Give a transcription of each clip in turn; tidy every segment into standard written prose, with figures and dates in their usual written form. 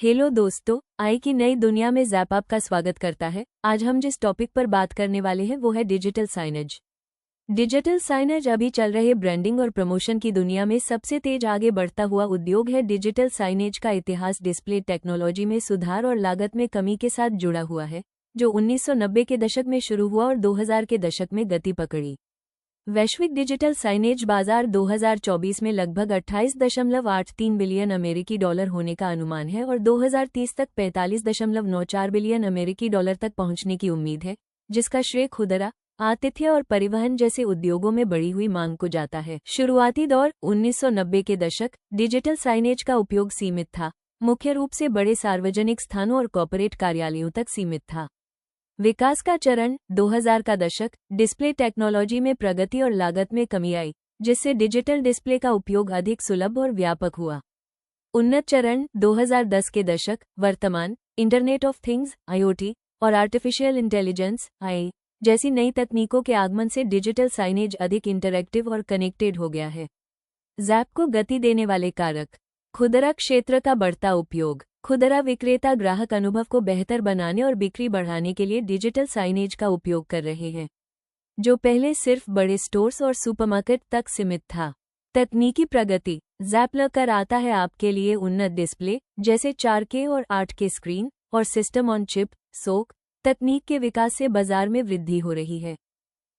Hello दोस्तों, आई की नई दुनिया में ज़ैप आपका स्वागत करता है। आज हम जिस टॉपिक पर बात करने वाले हैं वो है डिजिटल साइनेज। डिजिटल साइनेज अभी चल रहे ब्रांडिंग और प्रमोशन की दुनिया में सबसे तेज आगे बढ़ता हुआ उद्योग है। डिजिटल साइनेज का इतिहास डिस्प्ले टेक्नोलॉजी में सुधार और लागत में कमी के साथ जुड़ा हुआ है, जो 1990 के दशक में शुरू हुआ और 2000 के दशक में गति पकड़ी। वैश्विक डिजिटल साइनेज बाजार 2024 में लगभग 28.83 बिलियन अमेरिकी डॉलर होने का अनुमान है और 2030 तक 45.94 बिलियन अमेरिकी डॉलर तक पहुंचने की उम्मीद है, जिसका श्रेय खुदरा, आतिथ्य और परिवहन जैसे उद्योगों में बढ़ी हुई मांग को जाता है। शुरुआती दौर 1990 के दशक, डिजिटल साइनेज का उपयोग सीमित था, मुख्य रूप से बड़े सार्वजनिक स्थानों और कॉर्पोरेट कार्यालयों तक सीमित था। विकास का चरण 2000 का दशक, डिस्प्ले टेक्नोलॉजी में प्रगति और लागत में कमी आई, जिससे डिजिटल डिस्प्ले का उपयोग अधिक सुलभ और व्यापक हुआ। उन्नत चरण 2010 के दशक, वर्तमान, इंटरनेट ऑफ थिंग्स (IoT) और आर्टिफिशियल इंटेलिजेंस (AI) जैसी नई तकनीकों के आगमन से डिजिटल साइनेज अधिक इंटरैक्टिव और कनेक्टेड हो गया है। ज़ैप को गति देने वाले कारक। खुदरा क्षेत्र का बढ़ता उपयोग। खुदरा विक्रेता ग्राहक अनुभव को बेहतर बनाने और बिक्री बढ़ाने के लिए डिजिटल साइनेज का उपयोग कर रहे हैं, जो पहले सिर्फ बड़े स्टोर्स और सुपरमार्केट तक सीमित था। तकनीकी प्रगति। ज़ैप लेकर आता है आपके लिए उन्नत डिस्प्ले, जैसे 4K और 8K स्क्रीन और सिस्टम ऑन चिप (SoC) तकनीक के विकास से बाजार में वृद्धि हो रही है।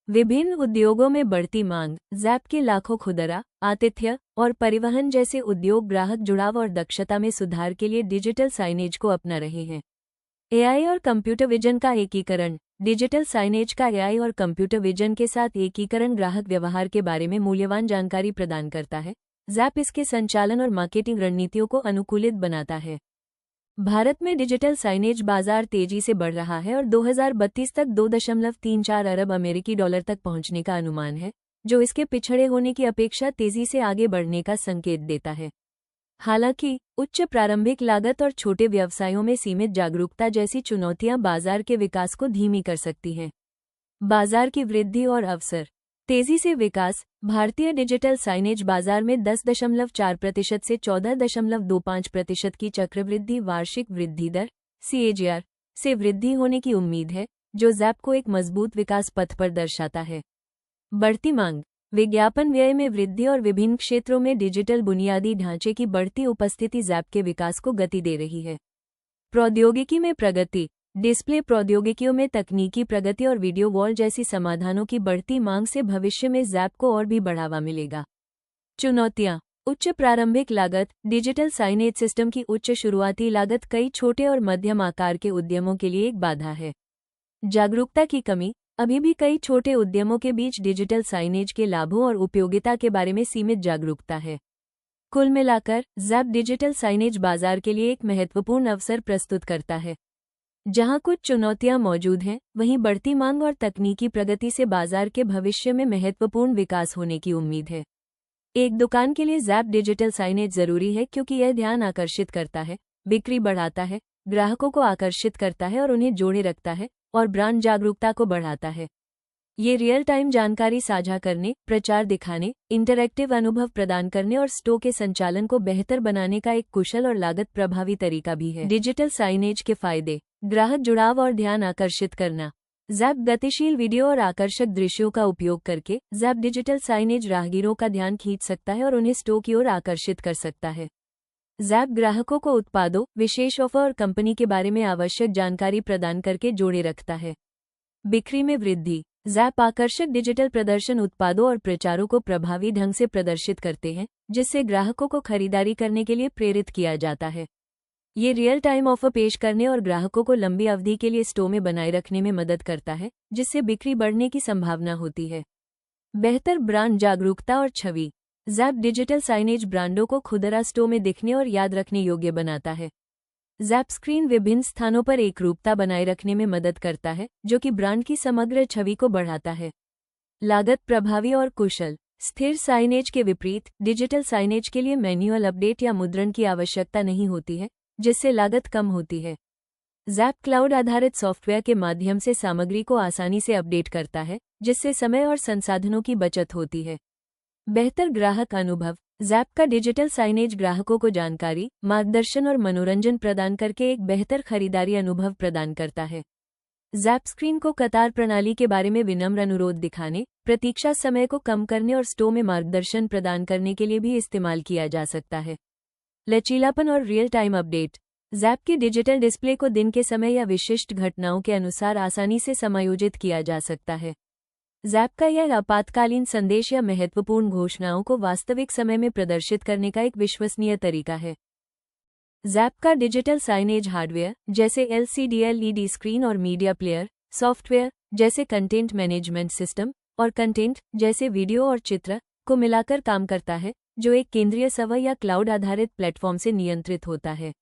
विभिन्न उद्योगों में बढ़ती मांग। ज़ैप के लाखों खुदरा, आतिथ्य और परिवहन जैसे उद्योग ग्राहक जुड़ाव और दक्षता में सुधार के लिए डिजिटल साइनेज को अपना रहे हैं। AI और कंप्यूटर विजन का एकीकरण। डिजिटल साइनेज का AI और कंप्यूटर विजन के साथ एकीकरण ग्राहक व्यवहार के बारे में मूल्यवान जानकारी प्रदान करता है। ज़ैप इसके संचालन और मार्केटिंग रणनीतियों को अनुकूलित बनाता है। भारत में डिजिटल साइनेज बाजार तेजी से बढ़ रहा है और 2032 तक 2.34 अरब अमेरिकी डॉलर तक पहुंचने का अनुमान है, जो इसके पिछड़े होने की अपेक्षा तेजी से आगे बढ़ने का संकेत देता है। हालांकि, उच्च प्रारंभिक लागत और छोटे व्यवसायों में सीमित जागरूकता जैसी चुनौतियां बाजार के विकास को धीमी कर सकती हैं। बाजार की वृद्धि और अवसर। तेजी से विकास। भारतीय डिजिटल साइनेज बाजार में 10.4% से 14.25% की चक्रवृद्धि वार्षिक वृद्धि दर (CAGR) से वृद्धि होने की उम्मीद है, जो ज़ैप को एक मजबूत विकास पथ पर दर्शाता है। बढ़ती मांग। विज्ञापन व्यय में वृद्धि और विभिन्न क्षेत्रों में डिजिटल बुनियादी ढांचे की बढ़ती उपस्थिति ज़ैप के विकास को गति दे रही है। प्रौद्योगिकी में प्रगति। डिस्प्ले प्रौद्योगिकियों में तकनीकी प्रगति और वीडियो वॉल जैसी समाधानों की बढ़ती मांग से भविष्य में ज़ैप को और भी बढ़ावा मिलेगा। चुनौतियां। उच्च प्रारंभिक लागत। डिजिटल साइनेज सिस्टम की उच्च शुरुआती लागत कई छोटे और मध्यम आकार के उद्यमों के लिए एक बाधा है। जागरूकता की कमी। अभी भी कई छोटे उद्यमों के बीच डिजिटल साइनेज के लाभों और उपयोगिता के बारे में सीमित जागरूकता है। कुल मिलाकर, ज़ैप डिजिटल साइनेज बाजार के लिए एक महत्वपूर्ण अवसर प्रस्तुत करता है। जहां कुछ चुनौतियां मौजूद हैं, वहीं बढ़ती मांग और तकनीकी प्रगति से बाजार के भविष्य में महत्वपूर्ण विकास होने की उम्मीद है। एक दुकान के लिए ज़ैप डिजिटल साइनेज जरूरी है क्योंकि यह ध्यान आकर्षित करता है, बिक्री बढ़ाता है, ग्राहकों को आकर्षित करता है और उन्हें जोड़े रखता है, और ब्रांड जागरूकता को बढ़ाता है। ये रियल टाइम जानकारी साझा करने, प्रचार दिखाने, इंटरैक्टिव अनुभव प्रदान करने और स्टोर के संचालन को बेहतर बनाने का एक कुशल और लागत प्रभावी तरीका भी है। डिजिटल साइनेज के फायदे। ग्राहक जुड़ाव और ध्यान आकर्षित करना। ज़ैप गतिशील वीडियो और आकर्षक दृश्यों का उपयोग करके ज़ैप डिजिटल साइनेज राहगीरों का ध्यान खींच सकता है और उन्हें स्टोर की ओर आकर्षित कर सकता है। ज़ैप ग्राहकों को उत्पादों, विशेष ऑफर और कंपनी के बारे में आवश्यक जानकारी प्रदान करके जोड़े रखता है। बिक्री में वृद्धि। ज़ैप आकर्षक डिजिटल प्रदर्शन उत्पादों और प्रचारों को प्रभावी ढंग से प्रदर्शित करते हैं, जिससे ग्राहकों को खरीदारी करने के लिए प्रेरित किया जाता है। ये रियल टाइम ऑफर पेश करने और ग्राहकों को लंबी अवधि के लिए स्टोर में बनाए रखने में मदद करता है, जिससे बिक्री बढ़ने की संभावना होती है। बेहतर ब्रांड जागरूकता और छवि। ज़ैप डिजिटल साइनेज ब्रांडों को खुदरा स्टोर में दिखने और याद रखने योग्य बनाता है। ज़ैप स्क्रीन विभिन्न स्थानों पर एकरूपता बनाए रखने में मदद करता है, जो कि ब्रांड की समग्र छवि को बढ़ाता है। लागत प्रभावी और कुशल। स्थिर साइनेज के विपरीत, डिजिटल साइनेज के लिए मैन्युअल अपडेट या मुद्रण की आवश्यकता नहीं होती है, जिससे लागत कम होती है। ज़ैप क्लाउड आधारित सॉफ्टवेयर के माध्यम से सामग्री को आसानी से अपडेट करता है, जिससे समय और संसाधनों की बचत होती है। बेहतर ग्राहक अनुभव। ज़ैप का डिजिटल साइनेज ग्राहकों को जानकारी, मार्गदर्शन और मनोरंजन प्रदान करके एक बेहतर खरीदारी अनुभव प्रदान करता है। ज़ैप स्क्रीन को कतार प्रणाली के बारे में विनम्र अनुरोध दिखाने, प्रतीक्षा समय को कम करने और स्टोर में मार्गदर्शन प्रदान करने के लिए भी इस्तेमाल किया जा सकता है। लचीलापन और रियल टाइम अपडेट। ज़ैप की डिजिटल डिस्प्ले को दिन के समय या विशिष्ट घटनाओं के अनुसार आसानी से समायोजित किया जा सकता है। ज़ैप का यह आपातकालीन संदेश या महत्वपूर्ण घोषणाओं को वास्तविक समय में प्रदर्शित करने का एक विश्वसनीय तरीका है। ज़ैप का डिजिटल साइनेज हार्डवेयर जैसे LCD LED स्क्रीन और मीडिया प्लेयर, सॉफ्टवेयर जैसे कंटेंट मैनेजमेंट सिस्टम और कंटेंट जैसे वीडियो और चित्र को मिलाकर काम करता है, जो एक केंद्रीय सर्वर या क्लाउड आधारित प्लेटफॉर्म से नियंत्रित होता है।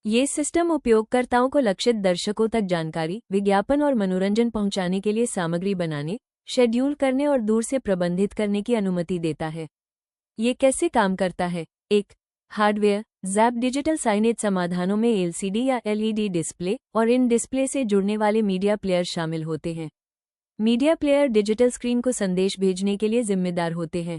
ये सिस्टम उपयोगकर्ताओं को लक्षित दर्शकों तक जानकारी, विज्ञापन और मनोरंजन पहुंचाने के लिए सामग्री बनाने, शेड्यूल करने और दूर से प्रबंधित करने की अनुमति देता है। ये कैसे काम करता है? 1. हार्डवेयर। ज़ैप डिजिटल साइनेज समाधानों में LCD या LED डिस्प्ले और इन डिस्प्ले से जुड़ने वाले मीडिया प्लेयर शामिल होते हैं। मीडिया प्लेयर डिजिटल स्क्रीन को संदेश भेजने के लिए जिम्मेदार होते हैं।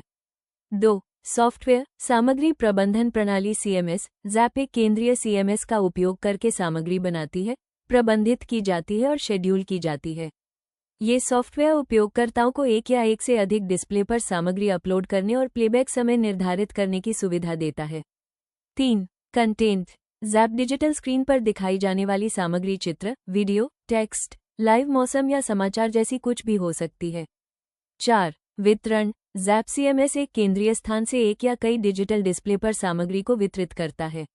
2. सॉफ्टवेयर। सामग्री प्रबंधन प्रणाली CMS। ज़ैप एक केंद्रीय CMS का उपयोग करके सामग्री बनाती है, प्रबंधित की जाती है और शेड्यूल की जाती है। ये सॉफ्टवेयर उपयोगकर्ताओं को एक या एक से अधिक डिस्प्ले पर सामग्री अपलोड करने और प्लेबैक समय निर्धारित करने की सुविधा देता है। 3. कंटेंट। ज़ैप डिजिटल स्क्रीन पर दिखाई जाने वाली सामग्री चित्र, वीडियो, टेक्स्ट, लाइव मौसम या समाचार जैसी कुछ भी हो सकती है। 4. वितरण। ज़ैप CMS एक केंद्रीय स्थान से एक या कई डिजिटल डिस्प्ले पर सामग्री को वितरित करता है।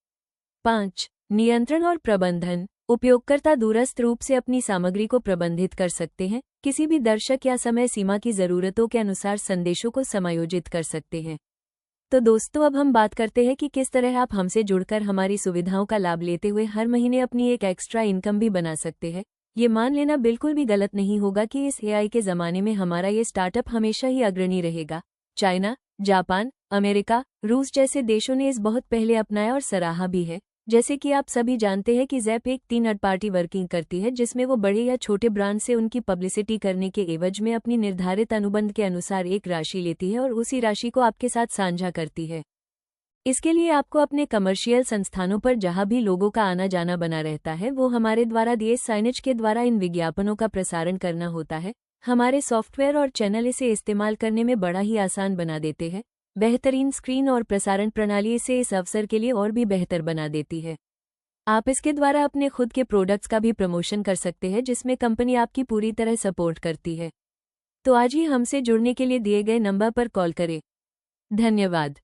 5. नियंत्रण और प्रबंधन। उपयोगकर्ता दूरस्थ रूप से अपनी सामग्री को प्रबंधित कर सकते हैं, किसी भी दर्शक या समय सीमा की ज़रूरतों के अनुसार संदेशों को समायोजित कर सकते हैं। तो दोस्तों, अब हम बात करते हैं कि किस तरह आप हमसे जुड़कर हमारी सुविधाओं का लाभ लेते हुए हर महीने अपनी एक एक्स्ट्रा इनकम भी बना सकते हैं। ये मान लेना बिल्कुल भी गलत नहीं होगा कि इस AI के ज़माने में हमारा ये स्टार्टअप हमेशा ही अग्रणी रहेगा। चाइना, जापान, अमेरिका, रूस जैसे देशों ने इस बहुत पहले अपनाया और सराहा भी है। जैसे कि आप सभी जानते हैं कि ज़ैप एक 3 पार्टी वर्किंग करती है, जिसमें वो बड़े या छोटे ब्रांड से उनकी पब्लिसिटी करने के एवज में अपनी निर्धारित अनुबंध के अनुसार एक राशि लेती है और उसी राशि को आपके साथ साझा करती है। इसके लिए आपको अपने कमर्शियल संस्थानों पर जहां भी लोगों का आना जाना बना रहता है, वो हमारे द्वारा दिए साइनेज के द्वारा इन विज्ञापनों का प्रसारण करना होता है। हमारे सॉफ्टवेयर और चैनल इसे इस्तेमाल करने में बड़ा ही आसान बना देते हैं। बेहतरीन स्क्रीन और प्रसारण प्रणाली इसे इस अवसर के लिए और भी बेहतर बना देती है। आप इसके द्वारा अपने खुद के प्रोडक्ट्स का भी प्रमोशन कर सकते हैं, जिसमें कंपनी आपकी पूरी तरह सपोर्ट करती है। तो आज ही हमसे जुड़ने के लिए दिए गए नंबर पर कॉल करें। धन्यवाद।